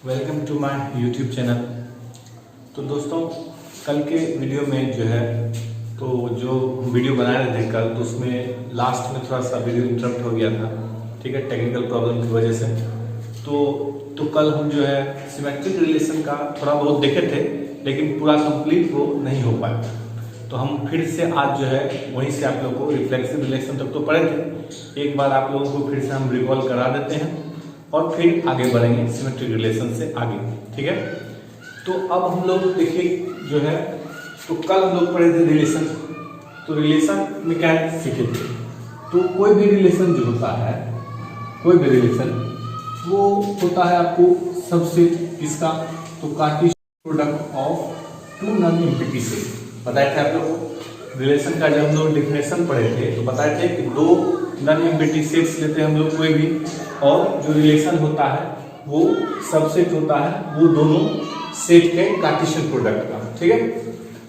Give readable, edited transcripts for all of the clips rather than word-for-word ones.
Welcome to my YouTube channel. तो दोस्तों, कल के वीडियो में जो है तो जो वीडियो बना रहे थे कल, तो उसमें लास्ट में थोड़ा सा वीडियो इंटरप्ट हो गया था, ठीक है, टेक्निकल प्रॉब्लम की वजह से। तो कल हम जो है सिमेट्रिक रिलेशन का थोड़ा बहुत देखे थे, लेकिन पूरा कंप्लीट वो नहीं हो पाया। तो हम फिर से आज जो है वहीं से आप लोगों को रिफ्लेक्सिव रिलेशन तक तो पढ़े थे, एक बार आप लोगों को फिर से हम रिकॉल करा देते हैं और फिर आगे बढ़ेंगे सिमेट्रिक रिलेशन से आगे, ठीक है। तो अब हम लोग देखिए जो है, तो कल हम लोग पढ़े थे रिलेशन। तो रिलेशन में क्या सीखे थे, तो कोई भी रिलेशन जो होता है, कोई भी रिलेशन वो होता है आपको सबसे किसका, तो Cartesian product of two non empty set. बताए थे आप लोग को रिलेशन का, जब हम लोग डेफिनेशन पढ़े थे तो बताए थे कि दो नॉन एम्प्टी सेट्स लेते हैं हम लोग कोई भी, और जो रिलेशन होता है वो सबसेट होता है वो दोनों सेट के कार्टेशियन प्रोडक्ट का, ठीक है।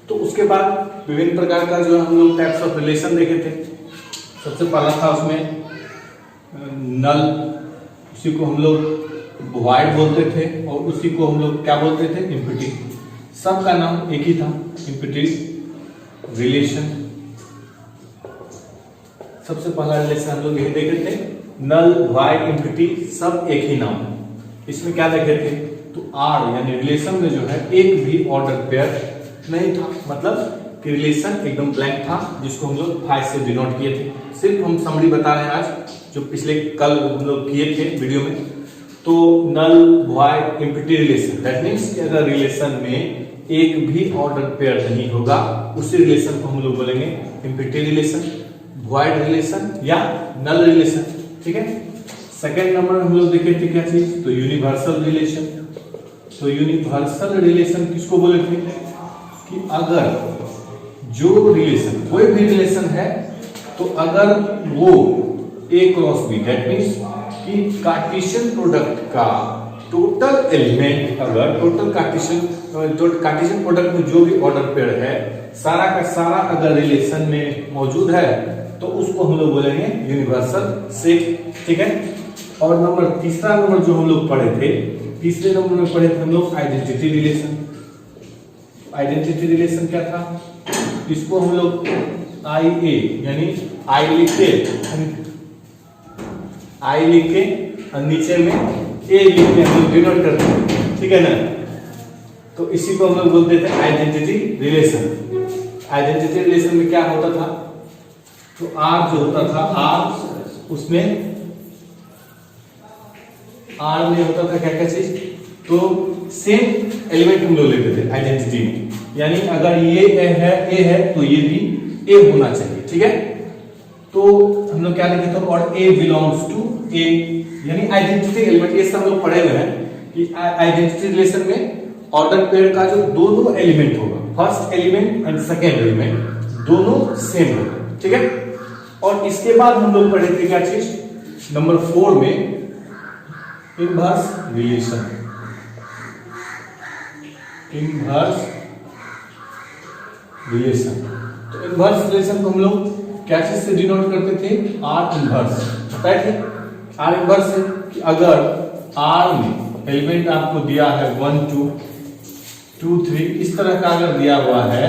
तो उसके बाद विभिन्न प्रकार का जो हम लोग टाइप्स ऑफ रिलेशन देखे थे। सबसे पहला था उसमें नल, उसी को हम लोग वॉइड बोलते थे, और उसी को हम लोग क्या बोलते थे, एम्प्टी। सबका नाम एक ही था, एम्प्टी रिलेशन। सबसे पहला रिलेशन हम लोग यही देखे थे, नल वॉइड एम्प्टी सब एक ही नाम है। इसमें क्या देखे थे, तो आर यानी रिलेशन में जो है एक भी ऑर्डर पेयर नहीं था, मतलब कि रिलेशन एकदम ब्लैंक था, जिसको हम लोग फाइव से डिनोट किए थे। सिर्फ हम समरी बता रहे हैं आज, जो पिछले कल हम लोग किए थे वीडियो में। तो null void empty relation, that means कि अगर रिलेशन में एक भी ऑर्डर पेयर नहीं होगा, उसी रिलेशन को हम लोग बोलेंगे एम्प्टी रिलेशन, वॉइड रिलेशन या नल रिलेशन, ठीक है। सेकेंड नंबर हम लोग देखे थे क्या चीज, तो यूनिवर्सल रिलेशन। तो यूनिवर्सल रिलेशन किसको बोले थे, कि अगर जो रिलेशन, कोई भी रिलेशन है, तो अगर वो ए क्रॉस बी, दैट मींस कि कार्टेशियन प्रोडक्ट का टोटल एलिमेंट, अगर टोटल कार्टेशियन प्रोडक्ट में जो भी ऑर्डर पेयर है सारा का सारा अगर रिलेशन में मौजूद है, तो उसको हम लोग बोलेंगे यूनिवर्सल सेट, ठीक है। और तीसरा नंबर जो हम लोग पढ़े थे, तीसरे नंबर में पढ़े थे हम लोग आइडेंटिटी रिलेशन। आइडेंटिटी रिलेशन क्या था, इसको हम लोग आई ए यानी आई लिख के और नीचे में ए लिख के हम लोग डिनोट करते हैं, ठीक है ना। तो इसी को हम लोग बोलते थे आइडेंटिटी रिलेशन। आइडेंटिटी रिलेशन में क्या होता था, तो आर जो होता था, आर उसमें आर में होता था क्या क्या चीज, तो सेम एलिमेंट हम लोग लेते थे आइडेंटिटी में, यानी अगर ये ए है तो ये भी ए होना चाहिए, ठीक है। तो हम लोग क्या लिखे थे, और ए बिलोंग्स टू ए, यानी आइडेंटिटी एलिमेंट। ये सब हम लोग पढ़े हुए हैं कि आइडेंटिटी रिलेशन में ऑर्डर पेयर का जो दोनों एलिमेंट होगा, first element and second element, दोनों सेम होगा, ठीक है। और इसके बाद हम लोग पढ़े थे क्या चीज, नंबर 4 में इनवर्स रिलेशन। इनवर्स रिलेशन, तो इनवर्स रिलेशन को हम लोग क्या चीज से डिनोट करते थे, आर इनवर्स। बताए थे आर इनवर्स है कि अगर आर में एलिमेंट आपको दिया है 1 2 2 3 इस तरह का अगर दिया हुआ है,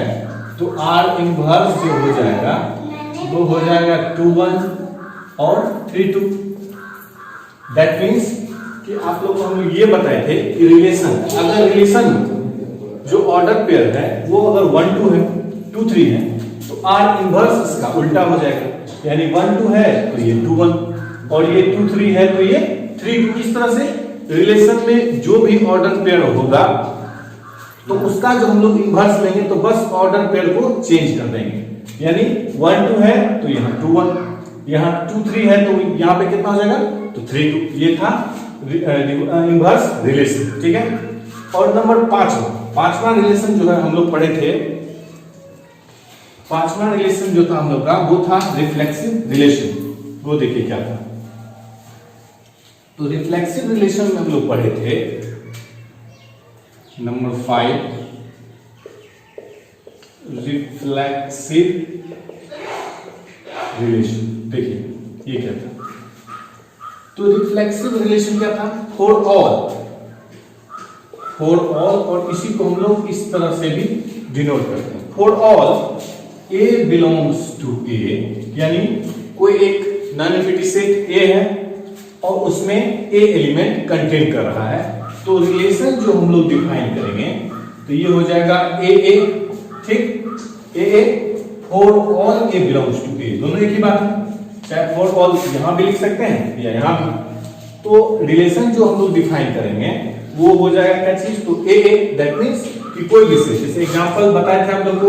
तो आर इनवर्स जो हो जाएगा वो हो जाएगा 2 1 और 3 2। दैट मीन्स कि आप लोग को हम लोग ये बताए थे कि रिलेशन, अगर रिलेशन जो ऑर्डर पेयर है वो अगर 1 2 है 2 3 है, तो आर इनवर्स इसका उल्टा हो जाएगा, यानी 1 2 है तो ये 2 1, और ये 2 3 है तो ये 3 2। इस तरह से रिलेशन में जो भी ऑर्डर पेयर होगा, तो उसका जो हम लोग इनवर्स लेंगे, तो बस ऑर्डर पेयर को चेंज कर देंगे, यानी 1 2 है तो यहाँ 2 1, यहाँ 2 3 है तो यहाँ पे कितना हो जाएगा, तो 3 2। ये था इनवर्स रिलेशन, ठीक है। और नंबर 5वां रिलेशन जो है हम लोग पढ़े थे, 5वां रिलेशन जो था हम लोग का, वो था रिफ्लेक्सिव रिलेशन। वो देखिए क्या था, तो रिफ्लेक्सिव रिलेशन में हम लोग पढ़े थे नंबर 5, रिफ्लेक्सिव रिलेशन। देखिए ये क्या था, तो रिफ्लेक्सिव रिलेशन क्या था, फॉर ऑल फॉर ऑल, और इसी को हम लोग इस तरह से भी डिनोट करते हैं। For all A belongs to A, यानी कोई एक नॉन एम्प्टी सेट ए है और उसमें ए एलिमेंट कंटेन कर रहा है, तो रिलेशन जो हम लोग डिफाइन करेंगे तो ये हो जाएगा ए ए, ठीक, A A for all A belongs to A, दोनों एक ही बात है, चाहे फॉर ऑल यहां भी लिख सकते हैं या यहां भी। तो रिलेशन जो हम लोग डिफाइन करेंगे वो हो जाएगा क्या चीज, तो ए ए, दैट मींस कि कोई भी सेट, जैसे एग्जांपल बताए थे आप लोग को,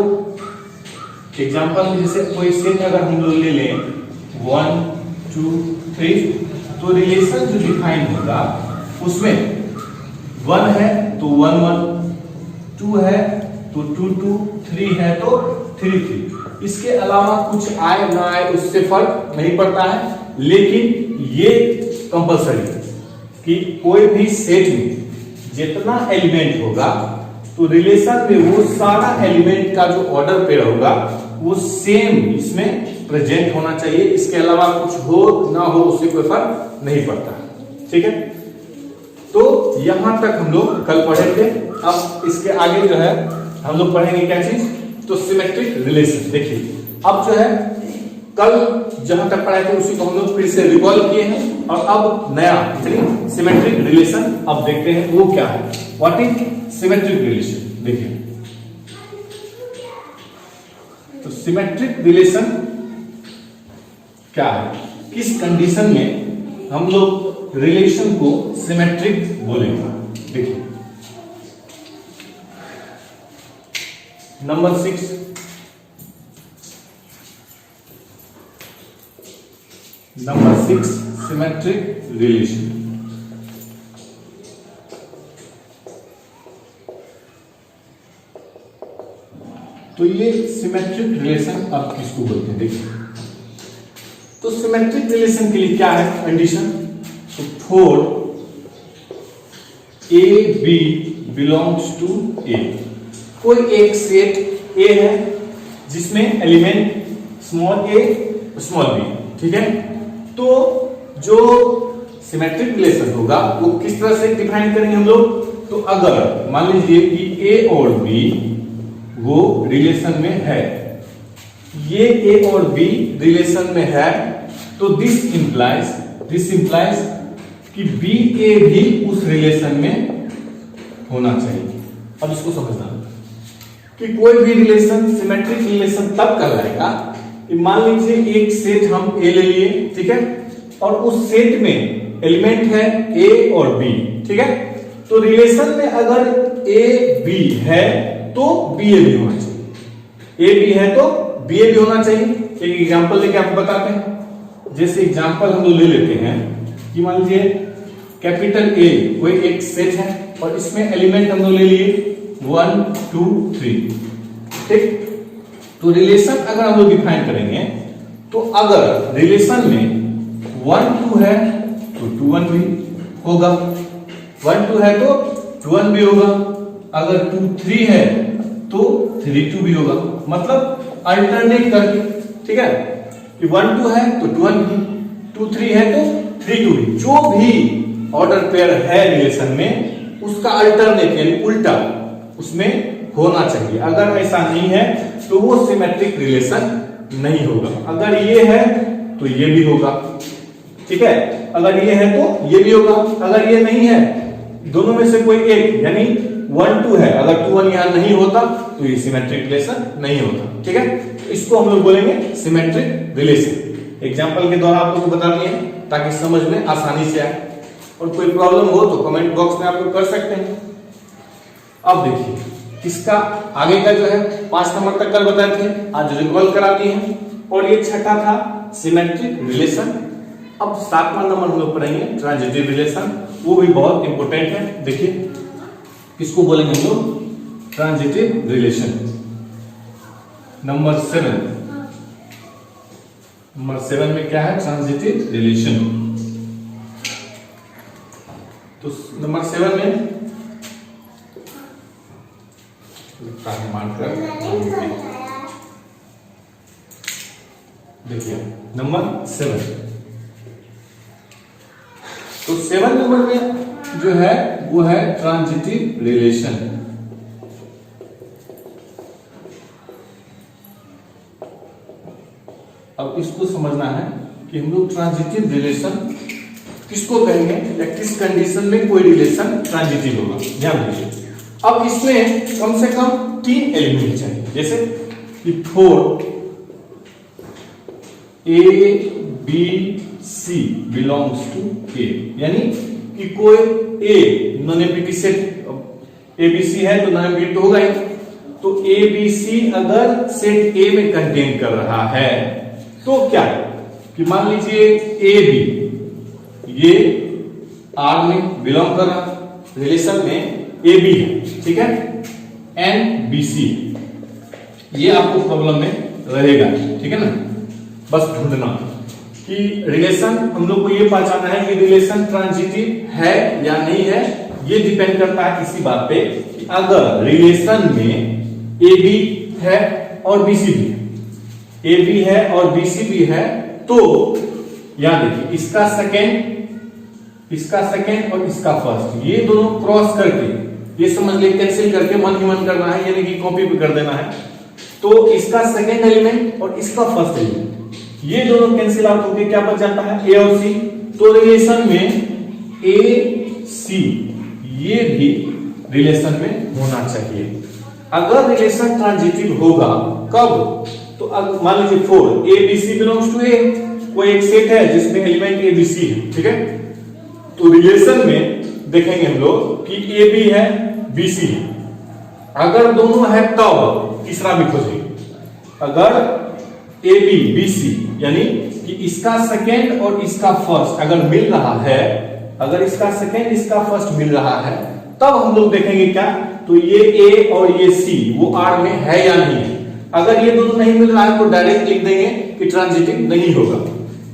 एग्जांपल में जैसे कोई सेट अगर हम लोग ले लें 1 2 3, तो रिलेशन जो डिफाइन होगा उसमें 1 है तो 1 1, 2 है तो 2 2, 3 है तो 3 3, इसके अलावा कुछ आए ना आए उससे फर्क नहीं पड़ता है, लेकिन ये कंपलसरी है कि कोई भी सेट में जितना एलिमेंट होगा तो रिलेशन में वो सारा एलिमेंट का जो ऑर्डर पेयर होगा वो सेम इसमें प्रेजेंट होना चाहिए, इसके अलावा कुछ हो ना हो उससे कोई फर्क नहीं पड़ता, ठीक है। तो यहां तक हम लोग कल पढ़े थे। अब इसके आगे जो है हम लोग पढ़ेंगे क्या चीज, तो सिमेट्रिक रिलेशन। देखिए अब जो है कल जहां तक पढ़ाए थे उसी को हम लोग फिर से रिकॉल किए हैं, और अब नया सिमेट्रिक रिलेशन अब देखते हैं वो क्या है। व्हाट इज सिमेट्रिक रिलेशन, देखिए तो सिमेट्रिक रिलेशन क्या है, किस कंडीशन में हम लोग रिलेशन को सिमेट्रिक बोलेंगे। देखिए नंबर 6, सिमेट्रिक रिलेशन। तो ये सिमेट्रिक रिलेशन अब किसको बोलते हैं, देखिए तो सिमेट्रिक रिलेशन के लिए क्या है कंडीशन, तो for A B belongs to A, कोई एक सेट ए है जिसमें element small A small B, ठीक है। तो जो सिमेट्रिक रिलेशन होगा वो किस तरह से डिफाइन करेंगे हम लोग, तो अगर मान लीजिए कि ए और बी वो रिलेशन में है, ये ए और बी रिलेशन में है, तो दिस इंप्लाइज कि बी ए भी उस रिलेशन में होना चाहिए। अब इसको समझना कि कोई भी रिलेशन सिमेट्रिक रिलेशन तब कहलाएगा, मान लीजिए एक सेट हम ए ले लिए, ठीक है, और उस सेट में एलिमेंट है ए और बी, ठीक है, तो रिलेशन में अगर ए बी है तो बी ए भी होना चाहिए, ए बी है तो बी ए भी होना चाहिए। एक एग्जांपल लेके आपको बताते हैं, जैसे एग्जांपल हम लोग ले लेते हैं कि मान लीजिए कैपिटल ए कोई एक सेट है और इसमें एलिमेंट हम लोग ले लिए 1 2 3, ठीक। तो रिलेशन अगर हम लोग डिफाइन करेंगे तो अगर रिलेशन में 1 2 है तो 2 1 भी होगा, 1 2 है तो 2 1 भी होगा, अगर 2 3 है तो 3 2 भी होगा, मतलब अल्टरनेट करके, ठीक है, कि 1 2 है तो 2 1 भी, 2 3 है तो 3 2 भी, जो भी ऑर्डर पेयर है रिलेशन में उसका अल्टरनेट यानी उल्टा उसमें होना चाहिए। अगर ऐसा नहीं है तो वो सिमेट्रिक रिलेशन नहीं होगा। अगर ये है तो ये भी होगा, ठीक है, अगर ये है तो ये भी होगा, अगर ये नहीं है दोनों में से कोई एक यानी 1 2 है, अगर 2 1 यहां नहीं होता तो ये सिमेट्रिक रिलेशन नहीं होता, ठीक है। इसको हम लोग बोलेंगे सिमेट्रिक रिलेशन। एग्जांपल के द्वारा आप लोग को बता दिए ताकि समझ में आसानी से आए, और कोई प्रॉब्लम हो तो कमेंट बॉक्स में आप लोग कर सकते हैं। अब देखिए इसका आगे का जो है 5 नंबर तक कल बताए थे, आज रिकॉल कराती हैं, और ये छठा था सिमेट्रिक रिलेशन। अब 7वां नंबर हम लोग पढ़ेंगे ट्रांजिटिव रिलेशन, वो भी बहुत इंपॉर्टेंट है। देखिए किसको बोलेंगे हम लोग, ट्रांजिटिव रिलेशन। नंबर 7 में क्या है, ट्रांजिटिव रिलेशन। तो नंबर 7 में देखिए नंबर 7, तो 7 नंबर में जो है वो है ट्रांजिटिव रिलेशन। अब इसको समझना है कि हम लोग ट्रांजिटिव रिलेशन किसको कहेंगे या किस कंडीशन में कोई रिलेशन ट्रांजिटिव होगा, ध्यान दीजिए। अब इसमें कम से कम 3 एलिमेंट चाहिए, जैसे कि 4 A B C belongs to A, यानी कि कोई A non empty set ABC है तो नॉन एम्प्टी तो होगा ही, तो ABC अगर सेट A में कंटेन कर रहा है तो क्या है कि मान लीजिए AB ये R में बिलोंग कर रहा रिलेशन में AB है, ठीक है, एंड BC ये आपको प्रॉब्लम में रहेगा, ठीक है ना। बस ढूंढना कि रिलेशन, हम लोग को ये पहचानना है कि रिलेशन ट्रांजिटिव है या नहीं है। ये डिपेंड करता है इसी बात पे कि अगर रिलेशन में AB है और BC भी है, AB है और BC भी है, तो याद देखिए इसका सेकेंड और इसका फर्स्ट, ये दोनों क्रॉस करके, ये समझ ले कैंसिल करके मन ही मन करना है, यानी कि कॉपी भी कर देना है। तो इसका सेकेंड एलिमेंट और इसका फर्स्ट एलिमेंट ये दोनों कैंसिल आउट होके क्या बच जाता है, A और C। तो रिलेशन में AC ये भी रिलेशन में होना चाहिए। अगर रिलेशन ट्रांजिटिव होगा कब, तो अब मान लीजिए 4 ABC बिलोंग्स टू A, कोई एक सेट है जिसमें एलिमेंट ABC है, ठीक है, तो रिलेशन में देखेंगे हम लोग कि AB है BC है। अगर दोनों है तब तीसरा भी खोजेंगे। अगर AB BC यानी कि इसका सेकेंड और इसका फर्स्ट अगर मिल रहा है, अगर इसका सेकेंड इसका फर्स्ट मिल रहा है, तब हम लोग देखेंगे क्या, तो ये A और ये C वो R में है या नहीं है। अगर ये दोनों नहीं मिल रहा है तो डायरेक्ट लिख देंगे कि ट्रांजिटिव नहीं होगा।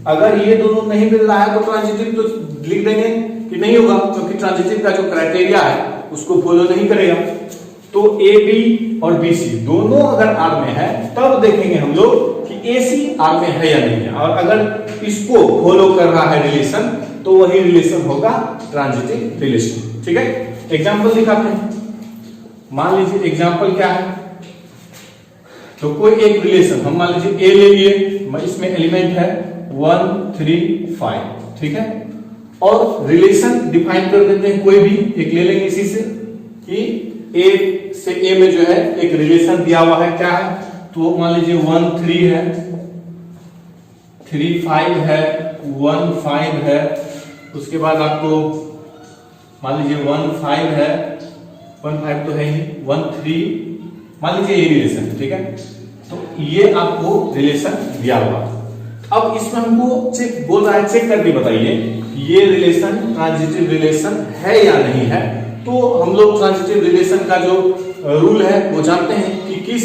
अगर ये दोनों नहीं मिल रहा है तो ट्रांजिटिव तो लिख देंगे कि नहीं होगा, क्योंकि ट्रांजिटिव का जो क्राइटेरिया है उसको फॉलो नहीं करेगा। तो AB और BC दोनों अगर R में है तब देखेंगे हम लोग कि AC R में है या नहीं है, और अगर इसको फॉलो कर रहा है रिलेशन तो वही रिलेशन होगा ट्रांजिटिव रिलेशन, ठीक है। एग्जांपल दिखाते हैं। मान लीजिए एग्जांपल क्या है, तो कोई एक रिलेशन हम मान लीजिए A ले लिए, इसमें एलिमेंट है 1 3 5, ठीक है, और रिलेशन डिफाइन कर देते हैं, कोई भी एक ले लेंगे इसी से कि A से A में जो है एक रिलेशन दिया हुआ है, क्या है, तो मान लीजिए 1 3 है, 3 5 है, 1 5 है, उसके बाद आपको मान लीजिए 1 5 है, 1 5 तो है ही, 1 3 मान लीजिए ये रिलेशन, ठीक है, तो ये आपको रिलेशन दिया हुआ। अब इसमें हमको चेक बोल रहा है, चेक करके बताइए ये रिलेशन ट्रांजिटिव रिलेशन है या नहीं है। तो हम लोग ट्रांजिटिव रिलेशन का जो रूल है वो जानते हैं कि किस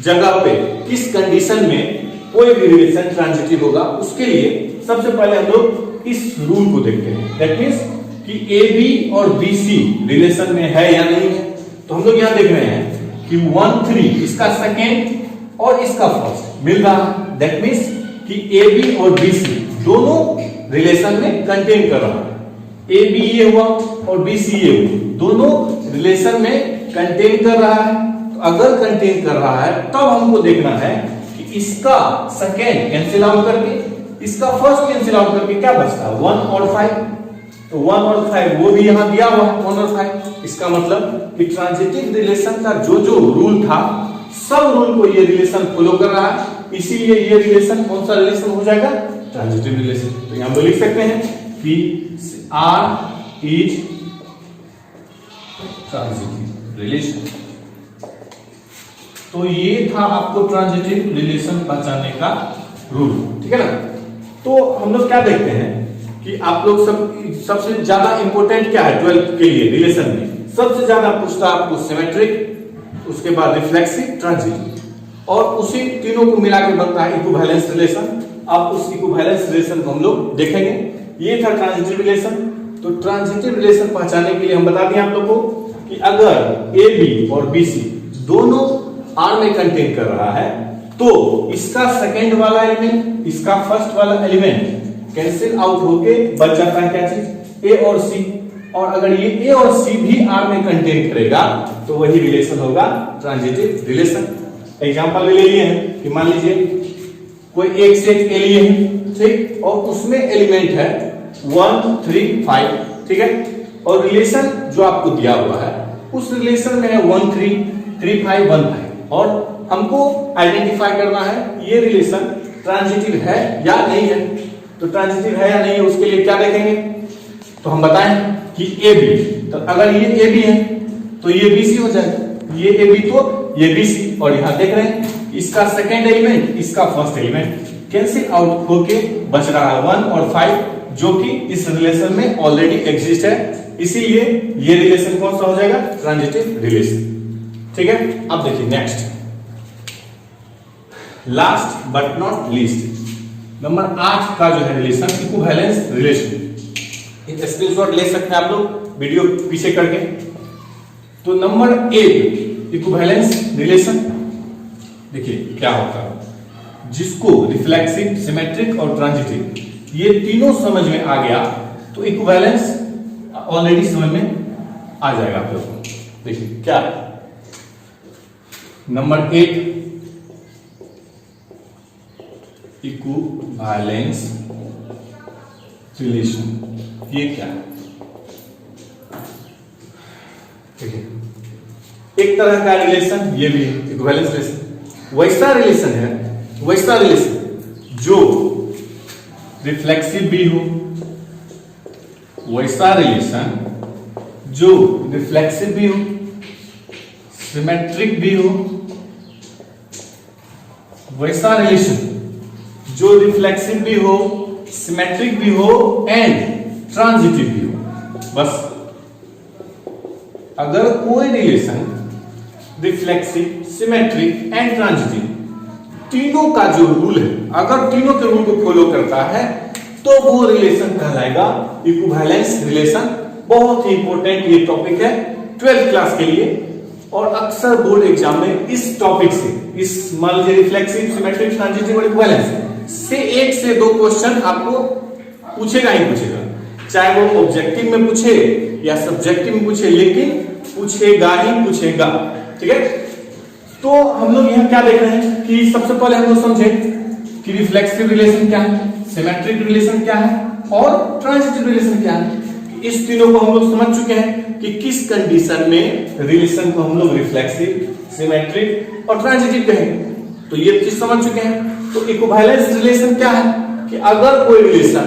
जगह पे किस कंडीशन में कोई भी रिलेशन ट्रांजिटिव होगा। उसके लिए सबसे पहले हम लोग इस रूल को देखते हैं, दैट मींस कि AB और BC रिलेशन में है या नहीं है। तो हम लोग यहां देख रहे हैं कि 1 3 इसका सेकेंड और इसका फर्स्ट मिल रहा है, दैट मींस कि AB और BC दोनों रिलेशन में कंटेन कर रहा है। AB ये हुआ और BC ये हुआ, दोनों रिलेशन में कंटेन कर रहा है। तो अगर कंटेन कर रहा है तब हमको देखना है कि इसका सेकेंड कैंसिल आउट करके इसका फर्स्ट कैंसिल आउट करके क्या बचता है, 1 और 5। तो 1 और 5 वो भी यहां दिया हुआ है, 1 और 5। इसका मतलब कि ट्रांजिटिव रिलेशन का जो जो रूल था सब रूल को ये रिलेशन फॉलो कर रहा है, इसीलिए ये रिलेशन कौन सा रिलेशन हो जाएगा, ट्रांजिटिव रिलेशन। तो यहां पर लिख सकते हैं कि R इज ट्रांजिटिव रिलेशन। तो ये था आपको ट्रांजिटिव रिलेशन पहचानने का रूल, ठीक है ना। तो हम लोग क्या देखते हैं कि आप लोग सबसे ज्यादा इंपॉर्टेंट क्या है 12th के लिए रिलेशन में, सबसे ज्यादा पूछता आपको सिमेट्रिक, उसके बाद रिफ्लेक्सिव, ट्रांजिटिव, और उसी तीनों को मिला के बनता है इक्विवेलेंस रिलेशन। अब उस इक्विवेलेंस रिलेशन को हम लोग देखेंगे। ये था ट्रांजिटिव रिलेशन। तो ट्रांजिटिव रिलेशन पहचानने के लिए हम बता दें आप लोगों को कि अगर AB और BC दोनों R में कंटेन कर रहा है तो इसका सेकेंड वाला एलिमेंट इसका फर्स्ट वाला एलिमेंट कैंसिल आउट होके बच जाता है क्या चीज, A और C। और अगर ये ए और सी भी आर में कंटेन करेगा तो वही रिलेशन होगा ट्रांजिटिव रिलेशन। एग्जांपल ले लिए हैं कि मान लीजिए कोई एक से एक ए लिए हैं, ठीक, और उसमें एलिमेंट है 1 3 5, ठीक है, और रिलेशन जो आपको दिया हुआ है उस रिलेशन में है 1 3 3 5 1 5 और हमको आइडेंटिफाई करना है ये रिलेशन ट्रांजिटिव है या नहीं है। तो ट्रांजिटिव है या नहीं है उसके लिए क्या देखेंगे, तो हम बताएं कि ए बी, तो अगर ये ए बी है तो ये बी सी हो जाएगा, ये ए बी तो ये बी सी, और यहां देख रहे हैं इसका सेकेंड एलिमेंट इसका फर्स्ट एलिमेंट कैंसिल आउट होके बच रहा है 1 और 5 जो कि इस रिलेशन में ऑलरेडी एग्जिस्ट है, इसीलिए ये रिलेशन कौन सा हो जाएगा, ट्रांजिटिव रिलेशन। ठीक है, अब देखिए next, last but not least, number 8 का जो है रिलेशन इक्विवेलेंस रिलेशन। एक स्क्रीनशॉट ले सकते हैं आप लोग वीडियो पीछे करके। तो नंबर 8 इक्विवेलेंस रिलेशन, देखिए क्या होता है, जिसको रिफ्लेक्सिव, सिमेट्रिक और ट्रांजिटिव ये तीनों समझ में आ गया तो इक्विवेलेंस ऑलरेडी समझ में आ जाएगा आप लोगों को। देखिए क्या नंबर 8 इक्विवेलेंस रिलेशन, ये क्या है, देखिए एक तरह का रिलेशन ये भी इक्विवेलेंस रिलेशन, वैसा रिलेशन है, वैसा रिलेशन जो रिफ्लेक्सिव भी हो, वैसा रिलेशन जो रिफ्लेक्सिव भी हो, सिमेट्रिक भी हो, वैसा रिलेशन जो रिफ्लेक्सिव भी हो, सिमेट्रिक भी हो एंड ट्रांजिटिव भी हो। बस अगर कोई relation reflexive, symmetric and transitive तीनों का जो रूल है, अगर तीनों के रूल को फॉलो करता है तो वो रिलेशन कहलाएगा इक्विवेलेंस रिलेशन। बहुत ही इंपॉर्टेंट ये टॉपिक है 12th क्लास के लिए, और अक्सर बोर्ड एग्जाम में इस टॉपिक से, इस मान लीजिए रिफ्लेक्सिव, सिमेट्रिक, ट्रांजिटिव और इक्विवेलेंस से 1 से 2 क्वेश्चन आपको पूछेगा ही पूछेगा, चाहे वो ऑब्जेक्टिव में पूछे या सब्जेक्टिव में पूछे, लेकिन पूछेगा ही पूछेगा। ठीक है, तो हम लोग यहाँ क्या देख रहे हैं कि सबसे पहले हम लोग समझे कि रिफ्लेक्सिव रिलेशन क्या है, सिमेट्रिक रिलेशन क्या है और ट्रांजिटिव रिलेशन क्या है। इस तीनों को हम लोग समझ चुके हैं कि किस कंडीशन में रिलेशन को हम लोग रिफ्लेक्सिव, सिमेट्रिक और ट्रांजिटिव कहेंगे, तो ये चीज समझ चुके हैं। तो इक्विवेलेंस रिलेशन क्या है कि अगर कोई रिलेशन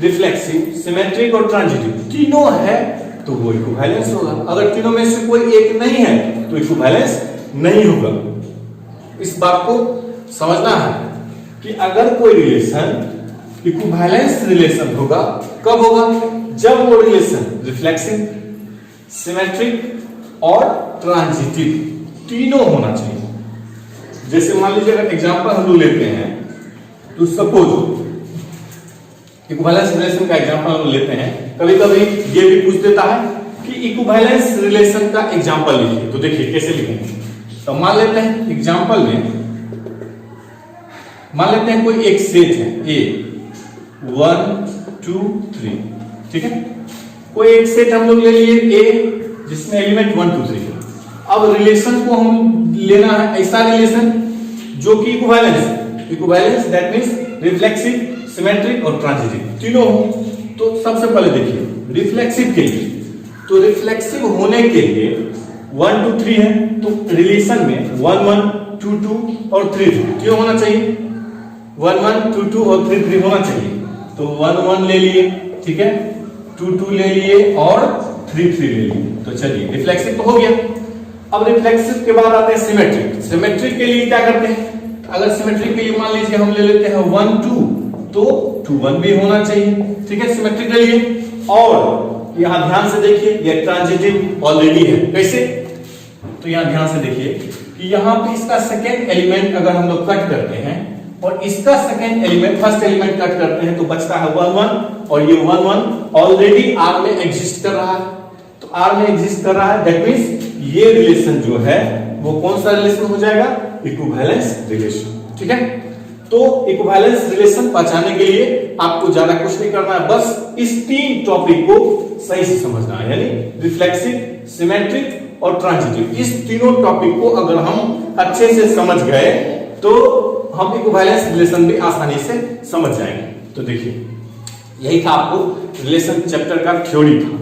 रिफ्लेक्सिव, सिमेट्रिक और ट्रांजिटिव तीनों है तो वो इक्विवेलेंस होगा, अगर तीनों में से कोई एक नहीं है तो इक्विवेलेंस नहीं होगा। इस बात को समझना है कि अगर कोई रिलेशन इक्विवेलेंस रिलेशन होगा, कब होगा, जब वो रिलेशन रिफ्लेक्सिव, सिमेट्रिक और ट्रांजिटिव तीनों होना चाहिए। जैसे मान लीजिए अगर एग्जांपल हम लोग लेते हैं, तो सपोज इक्विवेलेंस रिलेशन का एग्जांपल हम लेते हैं, कभी कभी ये भी पूछ देता है कि इक्विवेलेंस रिलेशन का एग्जांपल लिखिए, तो देखिए कैसे लिखेंगे। तो मान लेते हैं एग्जांपल में, मान लेते हैं कोई एक सेट है ए 1 2 3, ठीक है, कोई एक सेट हम लोग ले लिए ए जिसमें एलिमेंट 1 2 3 है। अब रिलेशन को हम लेना है ऐसा रिलेशन जो कि equivalence, equivalence that means reflexive, symmetric और ट्रांजिटिव तीनों हो। तो सबसे पहले देखिए रिफ्लेक्सिव के लिए, तो रिफ्लेक्सिव होने के लिए 1 2 3 है, तो रिलेशन में 1 1 2 2 और 3 3 क्यों होना चाहिए, 1 1 2 2 और 3 3 होना चाहिए। तो 1 1 ले लिए, ठीक है, 2 2 ले लिए और 3 3 ले लिए, तो चलिए रिफ्लेक्सिव तो हो गया। अब रिफ्लेक्सिव के बाद आते हैं सिमेट्रिक। सिमेट्रिक के लिए क्या करते हैं, अगर सिमेट्रिक के लिए मान लीजिए हम ले लेते हैं 1 2, तो 2 1 भी होना चाहिए, ठीक है, सिमेट्रिक के लिए। और यहां ध्यान से देखिए ये ट्रांजिटिव ऑलरेडी है, कैसे, तो यहां ध्यान से देखिए कि यहां पे इसका सेकेंड एलिमेंट अगर हम लोग कट करते हैं और इसका second element first element cut करते हैं तो बचता है 1 1, और ये 1 1 ऑलरेडी आर में एग्जिस्ट कर रहा है, तो आर में एग्जिस्ट कर रहा है, दैट मींस ये रिलेशन जो है वो कौन सा रिलेशन हो जाएगा, इक्विवेलेंस रिलेशन। ठीक है, तो इक्विवेलेंस रिलेशन पहचानने के लिए आपको ज्यादा कुछ नहीं करना है, बस इस 3 टॉपिक को सही से समझना है, यानी रिफ्लेक्सिव, सिमेट्रिक और ट्रांजिटिव। इस तीनों टॉपिक को अगर हम अच्छे से समझ गए तो हम इक्विवेलेंस रिलेशन भी आसानी से समझ जाएंगे। तो देखिए, यही था आपको रिलेशन चैप्टर का थ्योरी था,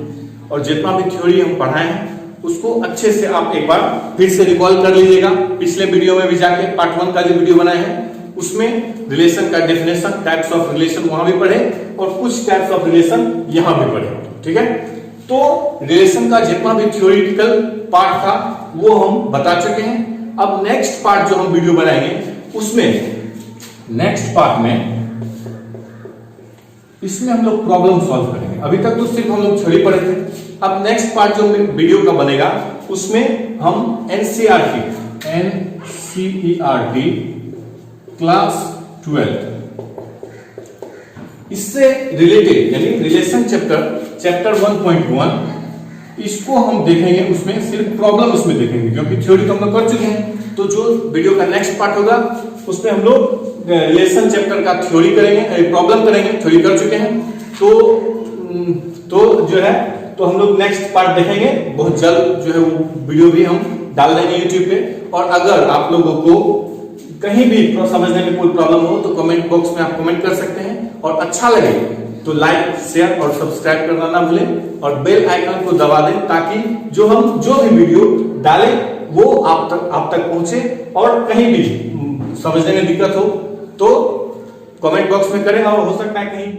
और जितना भी थ्योरी हम पढ़ाए हैं उसको अच्छे से आप एक बार फिर से रिकॉल कर लीजिएगा। पिछले वीडियो में भी जाके पार्ट 1 का जो वीडियो बनाए हैं उसमें रिलेशन का डेफिनेशन, टाइप्स ऑफ रिलेशन वहां भी पढ़े, और कुछ टाइप्स ऑफ रिलेशन यहां भी पढ़े। ठीक है, तो रिलेशन का जितना भी थ्योरेटिकल पार्ट था वो हम बता चुके हैं। अब नेक्स्ट पार्ट जो हम वीडियो बनाएंगे उसमें नेक्स्ट पार्ट में इसमें हम लोग प्रॉब्लम सॉल्व करेंगे। अभी तक तो सिर्फ हम लोग थ्योरी पढ़े थे। अब नेक्स्ट पार्ट जो वीडियो का बनेगा उसमें हम एनसीईआरटी क्लास 12 इससे रिलेटेड यानी रिलेशन चैप्टर 1.1 इसको हम देखेंगे। उसमें सिर्फ प्रॉब्लम उसमें देखेंगे, क्योंकि थ्योरी तो हम लोग कर चुके हैं। तो जो वीडियो का नेक्स्ट पार्ट होगा उसमें हम लोग रिलेशन चैप्टर का थ्योरी करेंगे, प्रॉब्लम करेंगे। थ्योरी कर चुके हैं तो जो है तो हम लोग नेक्स्ट पार्ट देखेंगे बहुत जल्द। जो है वो वीडियो भी हम डाल देंगे YouTube पे। और अगर आप लोगों को कहीं भी समझने में कोई प्रॉब्लम हो तो कमेंट बॉक्स में आप कमेंट कर सकते हैं, और अच्छा लगे तो लाइक, शेयर और सब्सक्राइब करना ना भूलें, और बेल आइकन को दबा दें ताकि जो भी वीडियो डालें वो आप तक पहुंचे। और कहीं भी समझने में दिक्कत हो तो कमेंट बॉक्स में करें, और हो सकता है कहीं